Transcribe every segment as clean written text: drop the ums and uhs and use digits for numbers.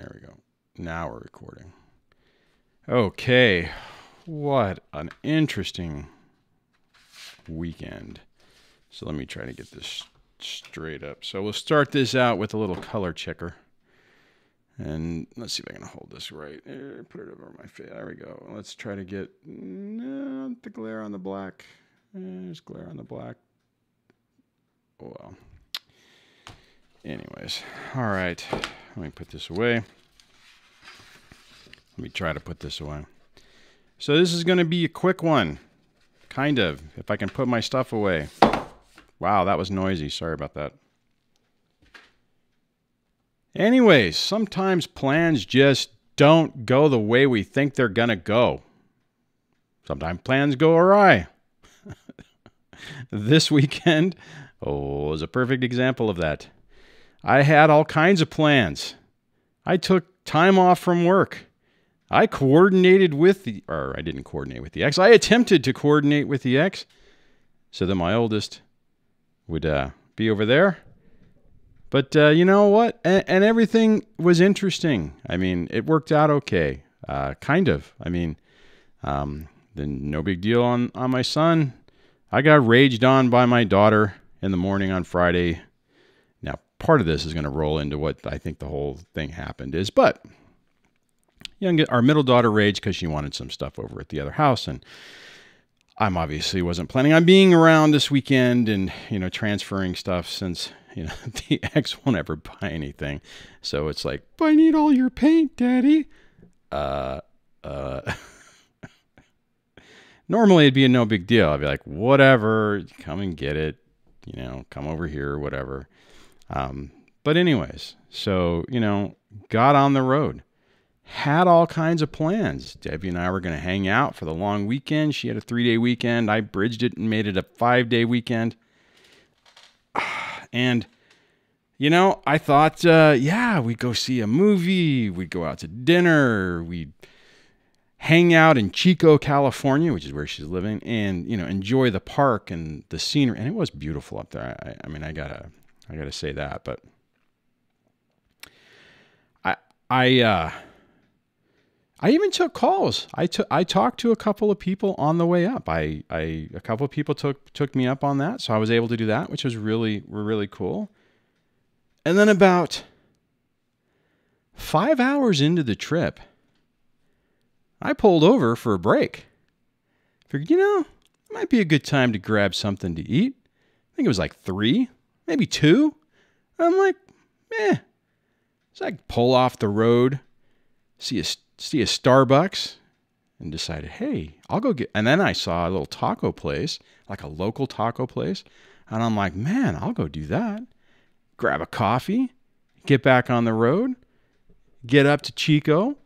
There we go. Now we're recording. Okay. What an interesting weekend. So let me try to get this straight up. So we'll start this out with a little color checker. And let's see if I can hold this right. Put it over my face. There we go. Let's try to get the glare on the black. There's glare on the black. Oh, well. Anyways. All right. Let me put this away. Let me try to put this away. So this is going to be a quick one. Kind of. If I can put my stuff away. Wow, that was noisy. Sorry about that. Anyways, sometimes plans just don't go the way we think they're going to go. Sometimes plans go awry. This weekend, was a perfect example of that. I had all kinds of plans. I took time off from work. I coordinated with I didn't coordinate with the ex. I attempted to coordinate with the ex so that my oldest would be over there. But you know what? And everything was interesting. I mean, it worked out okay. Kind of. I mean, then no big deal on my son. I got raged on by my daughter in the morning on Friday. Now, part of this is going to roll into what I think the whole thing happened is, but our middle daughter raged because she wanted some stuff over at the other house, and I'm obviously wasn't planning on being around this weekend and, transferring stuff since, the ex won't ever buy anything. So it's like, but I need all your paint, Daddy. Normally it'd be a no big deal. I'd be like, whatever, come and get it, come over here, whatever. But anyways, so, got on the road, had all kinds of plans. Debbie and I were going to hang out for the long weekend. She had a 3-day weekend. I bridged it and made it a 5-day weekend. And, I thought, we'd go see a movie. We'd go out to dinner. We'd hang out in Chico, California, which is where she's living, and, enjoy the park and the scenery. And it was beautiful up there. I mean, I gotta say that, but I even took calls. I talked to a couple of people on the way up. A couple of people took me up on that, so I was able to do that, which was really cool. And then about 5 hours into the trip, I pulled over for a break. Figured, it might be a good time to grab something to eat. I think it was like 3, maybe 2. And I'm like, So I pull off the road, see a Starbucks, and decided, hey, I'll go get. And then I saw a little taco place, like a local taco place, and I'm like, man, I'll go do that. Grab a coffee, get back on the road, get up to Chico,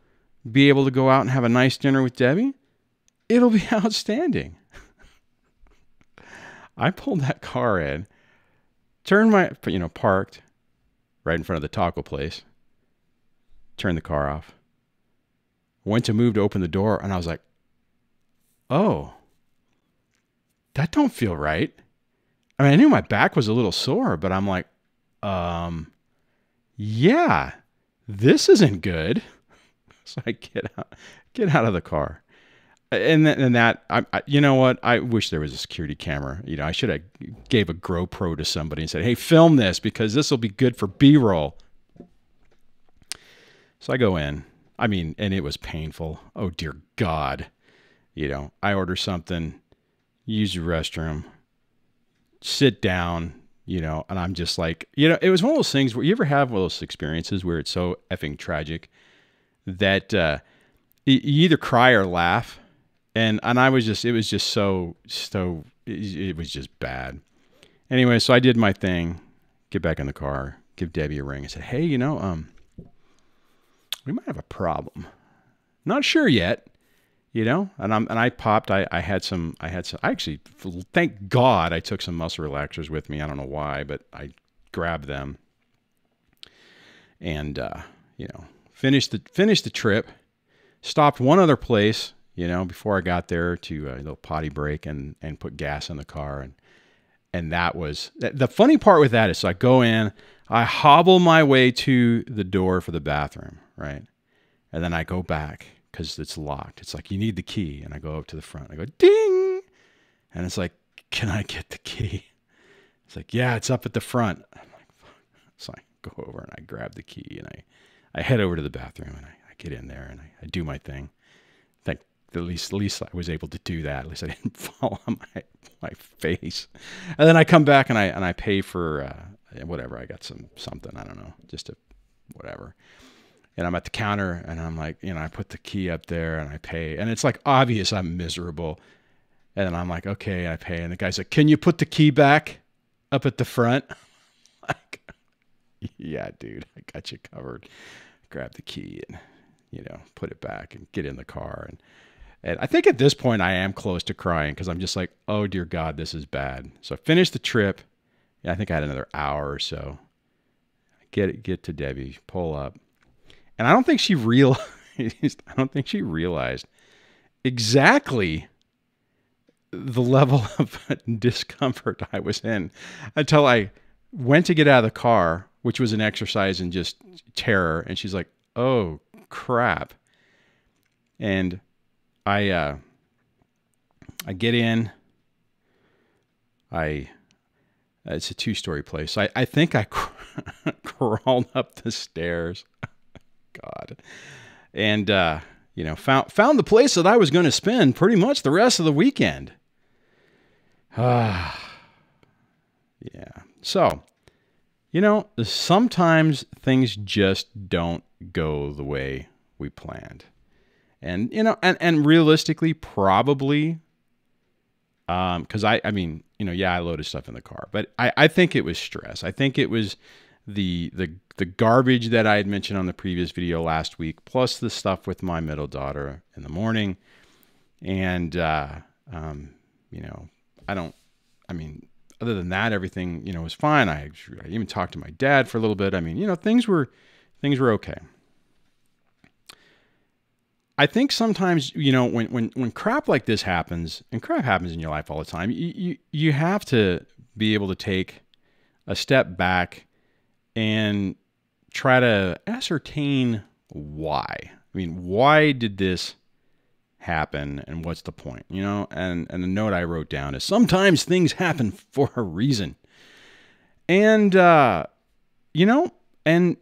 be able to go out and have a nice dinner with Debbie. It'll be outstanding. I pulled that car in, turned parked right in front of the taco place, turned the car off, went to move to open the door, and I was like, oh, that don't feel right. I mean, I knew my back was a little sore, but I'm like, yeah, this isn't good. So I get out of the car. And that, you know what? I wish there was a security camera. I should have gave a GoPro to somebody and said, hey, film this because this will be good for B-roll. So I go in. I mean, and it was painful. Oh, dear God. I order something, use the restroom, sit down, and I'm just like, it was one of those things where you ever have one of those experiences where it's so effing tragic that you either cry or laugh. And I was just, it was just it was just bad. Anyway, so I did my thing, get back in the car, give Debbie a ring. I said, hey, we might have a problem. Not sure yet, and I popped, I actually, thank God I took some muscle relaxers with me. I don't know why, but I grabbed them and, finished the trip, stopped one other place, before I got there to a little potty break and put gas in the car. And that was, the funny part with that is, so I go in, I hobble my way to the door for the bathroom, right? And then I go back because it's locked. It's like, you need the key. And I go up to the front. I go, ding. And it's like, can I get the key? It's like, yeah, it's up at the front. I'm like, fuck. So I go over and I grab the key and I head over to the bathroom and I get in there and I do my thing. At least I was able to do that. At least I didn't fall on my face. And then I come back and I pay for whatever. I got something, I don't know, just whatever. And I'm at the counter and I'm like, I put the key up there and I pay. And it's like obvious I'm miserable. And then I'm like, okay, I pay. And the guy's like, can you put the key back up at the front? Like, yeah, dude, I got you covered. Grab the key and, put it back and get in the car. And I think at this point I am close to crying because I'm just like, oh, dear God, this is bad. So I finished the trip. I think I had another hour or so. Get to Debby, pull up. And I don't think she realized exactly the level of discomfort I was in until I went to get out of the car, which was an exercise in just terror. And she's like, oh, crap. And I get in. It's a 2-story place. I think I crawled up the stairs. God. And, found the place that I was going to spend pretty much the rest of the weekend. Yeah. So, sometimes things just don't go the way we planned. And, and realistically, probably, because I loaded stuff in the car, but I think it was stress. I think it was the garbage that I had mentioned on the previous video last week, plus the stuff with my middle daughter in the morning. And, other than that, everything, was fine. I even talked to my dad for a little bit. Things were okay. I think sometimes, when crap like this happens, and crap happens in your life all the time, you have to be able to take a step back and try to ascertain why. Why did this happen and what's the point? And the note I wrote down is sometimes things happen for a reason. And, and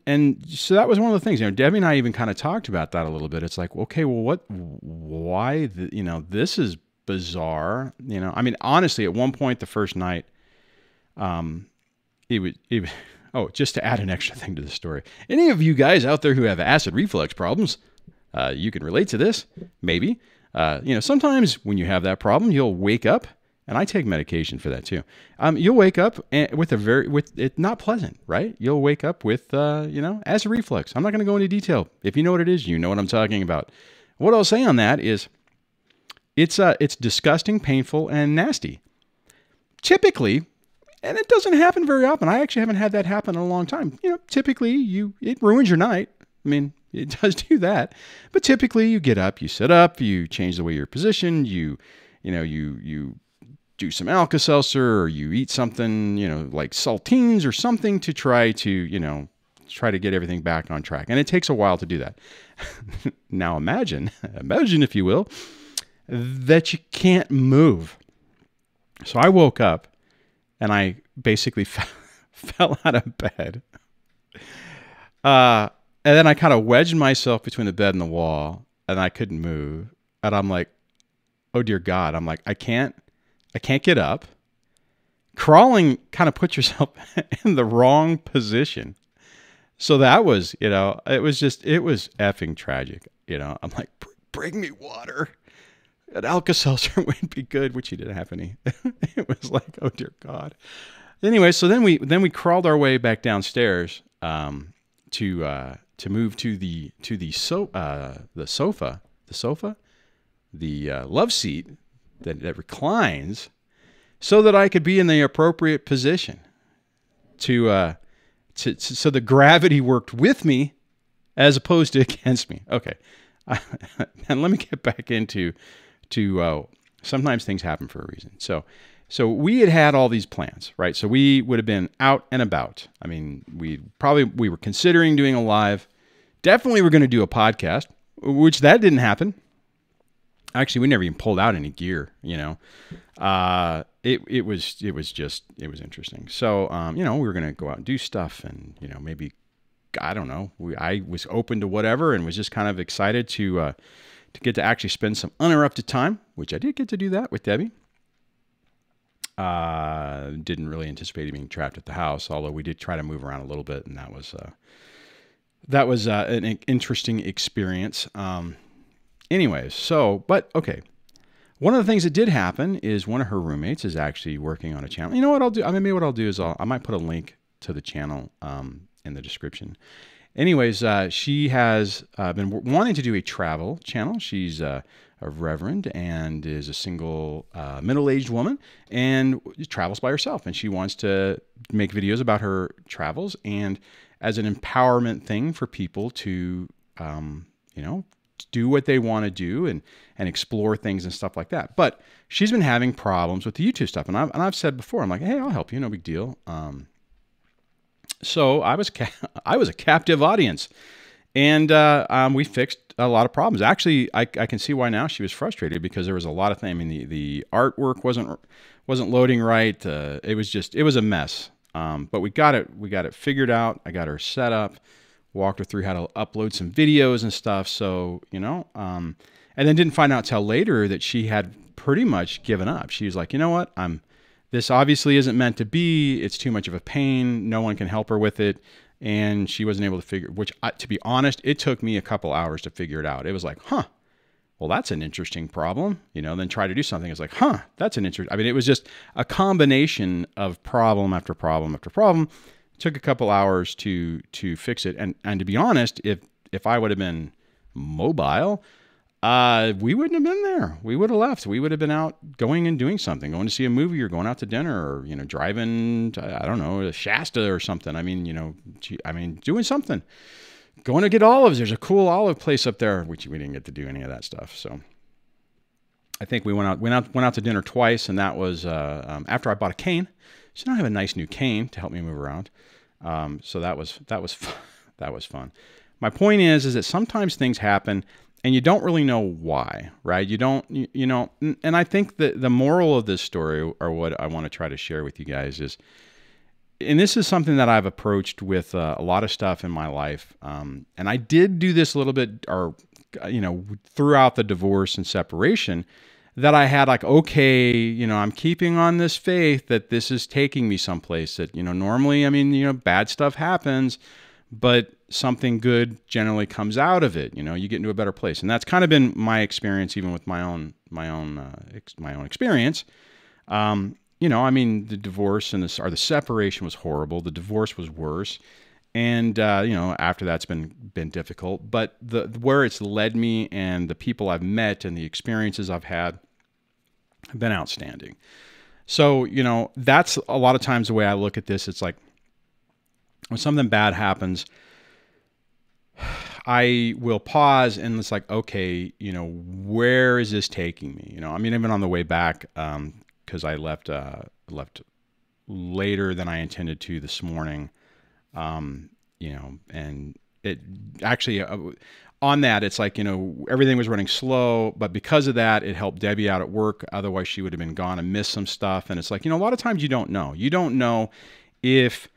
so that was one of the things, Debbie and I even kind of talked about that a little bit. It's like, okay, well, why, this is bizarre. Honestly, at one point, the first night, just to add an extra thing to the story. Any of you guys out there who have acid reflux problems, you can relate to this, maybe. Sometimes when you have that problem, you'll wake up, and I take medication for that too. You'll wake up with it not pleasant, right? You'll wake up with, acid reflux. I'm not going to go into detail. If you know what it is, you know what I'm talking about. What I'll say on that is it's disgusting, painful, and nasty. Typically, and it doesn't happen very often. I actually haven't had that happen in a long time. Typically it ruins your night. It does do that. But typically you get up, you sit up, you change the way you're positioned, you do some Alka-Seltzer, or you eat something, like saltines or something to try to get everything back on track. And it takes a while to do that. Now imagine if you will, that you can't move. So I woke up and I basically fell out of bed. And then I kind of wedged myself between the bed and the wall, and I couldn't move. And I'm like, oh dear God. I'm like, I can't get up. Crawling kind of puts yourself in the wrong position. So that was, it was effing tragic. I'm like, bring me water. An Alka-Seltzer would be good, which he didn't have any. It was like, oh dear God. Anyway, so then we crawled our way back downstairs to move to the sofa, the love seat that reclines, so that I could be in the appropriate position so the gravity worked with me as opposed to against me. Okay, and let me get back into sometimes things happen for a reason. So we had all these plans, right? So we would have been out and about. We were considering doing a live Definitely we're going to do a podcast, which that didn't happen. Actually, we never even pulled out any gear, you know. It was interesting. So, you know, we were going to go out and do stuff and, you know, maybe, I don't know. I was open to whatever and was just kind of excited to get to actually spend some uninterrupted time, which I did get to do that with Debbie. Didn't really anticipate being trapped at the house, although we did try to move around a little bit, and that was an interesting experience. Anyways, so, but okay. One of the things that did happen is one of her roommates is actually working on a channel. You know what I'll do? I mean, maybe what I'll do is I might put a link to the channel in the description. Anyways, she has been wanting to do a travel channel. She's a reverend and is a single middle-aged woman and travels by herself. And she wants to make videos about her travels and as an empowerment thing for people to, you know, do what they want to do and explore things and stuff like that. But she's been having problems with the YouTube stuff. And I've said before, I'm like, hey, I'll help you. No big deal. So I was a captive audience, and we fixed a lot of problems. Actually, I can see why now she was frustrated because there was a lot of things. I mean, the artwork wasn't loading right. It was a mess. But we got it figured out. I got her set up, walked her through how to upload some videos and stuff. So, you know, and then didn't find out till later that she had pretty much given up. She was like, you know what, this obviously isn't meant to be. It's too much of a pain. No one can help her with it. And she wasn't able to figure, which to be honest, it took me a couple hours to figure it out. It was like, well, that's an interesting problem, you know, then try to do something. It's like, that's an interesting, I mean, it was just a combination of problem after problem after problem. It took a couple hours to fix it. And to be honest, if I would have been mobile, we wouldn't have been there. We would have left. We would have been out going and doing something, going to see a movie or going out to dinner or, you know, driving to, I don't know, to Shasta or something. I mean, you know, doing something. Going to get olives. There's a cool olive place up there, which we didn't get to do any of that stuff. So I think we went out to dinner twice, and that was after I bought a cane. So now I have a nice new cane to help me move around. So that was fun. My point is that sometimes things happen and you don't really know why, right? You know, and I think that the moral of this story, or what I want to try to share with you guys, is, and this is something that I've approached with a lot of stuff in my life. And I did do this a little bit, or, you know, throughout the divorce and separation, that I had like, okay, you know, I'm keeping on this faith that this is taking me someplace that, you know, normally, I mean, you know, bad stuff happens, but something good generally comes out of it. You know, you get into a better place. And that's kind of been my experience, even with my own experience. You know, I mean, the divorce and the separation was horrible. The divorce was worse. And, you know, after that's been difficult, but where it's led me and the people I've met and the experiences I've had have been outstanding. So, you know, that's a lot of times the way I look at this. It's like when something bad happens, I will pause and it's like, okay, you know, where is this taking me? You know, I mean, even on the way back, because I left later than I intended to this morning, you know, and it actually, on that, it's like, you know, everything was running slow, but because of that, it helped Debbie out at work. Otherwise she would have been gone and missed some stuff. And it's like, you know, a lot of times you don't know if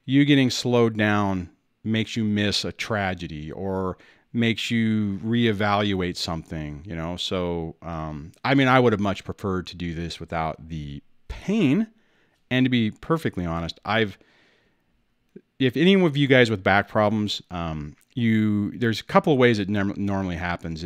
you getting slowed down makes you miss a tragedy or makes you reevaluate something, you know? So, I mean, I would have much preferred to do this without the pain. And to be perfectly honest, if any of you guys with back problems, there's a couple of ways it normally happens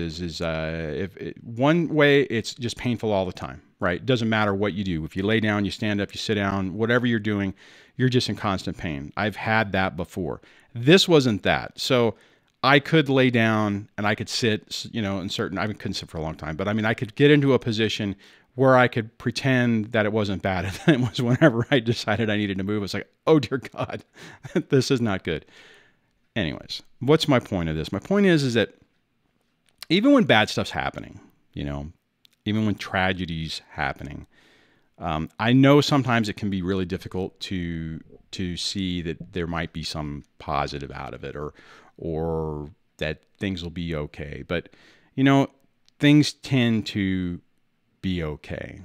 one way, it's just painful all the time, right? It doesn't matter what you do. If you lay down, you stand up, you sit down, whatever you're doing, you're just in constant pain. I've had that before. This wasn't that. So I could lay down and I could sit, you know, I couldn't sit for a long time, but I mean, I could get into a position where I could pretend that it wasn't bad. And then it was whenever I decided I needed to move, it's like, oh dear God, this is not good. Anyways, what's my point of this? My point is that even when bad stuff's happening, you know, even when tragedy's happening, I know sometimes it can be really difficult to see that there might be some positive out of it, or or that things will be okay. But, you know, things tend to be okay.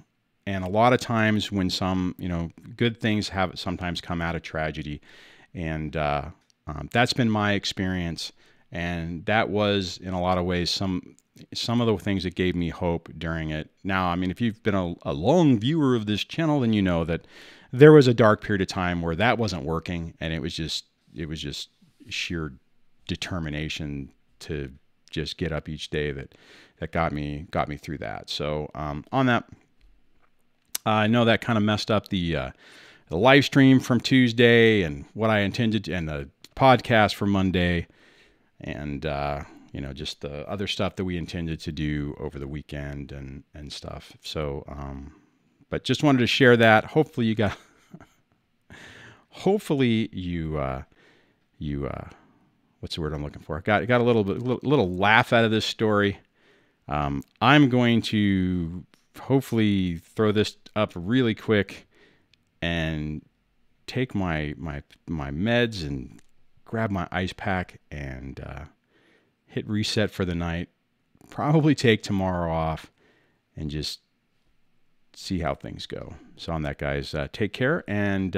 And a lot of times when some, you know, good things have sometimes come out of tragedy. And that's been my experience. And that was, in a lot of ways, some of the things that gave me hope during it. Now, I mean, if you've been a long viewer of this channel, then you know that there was a dark period of time where that wasn't working, and it was just sheer determination to just get up each day that got me through that. So on that, I know that kind of messed up the live stream from Tuesday and what I intended to, and the podcast for Monday, and you know, just the other stuff that we intended to do over the weekend and stuff. So, but just wanted to share that. Hopefully you got, hopefully you what's the word I'm looking for? Got a little laugh out of this story. I'm going to hopefully throw this up really quick and take my meds and grab my ice pack and hit reset for the night. Probably take tomorrow off and just see how things go. So on that, guys, take care. And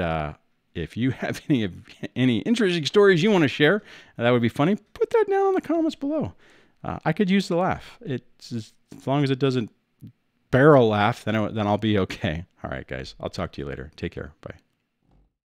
if you have any interesting stories you want to share, that would be funny, put that down in the comments below. I could use the laugh. It's as long as it doesn't barrel laugh, then I'll be okay. All right, guys. I'll talk to you later. Take care. Bye.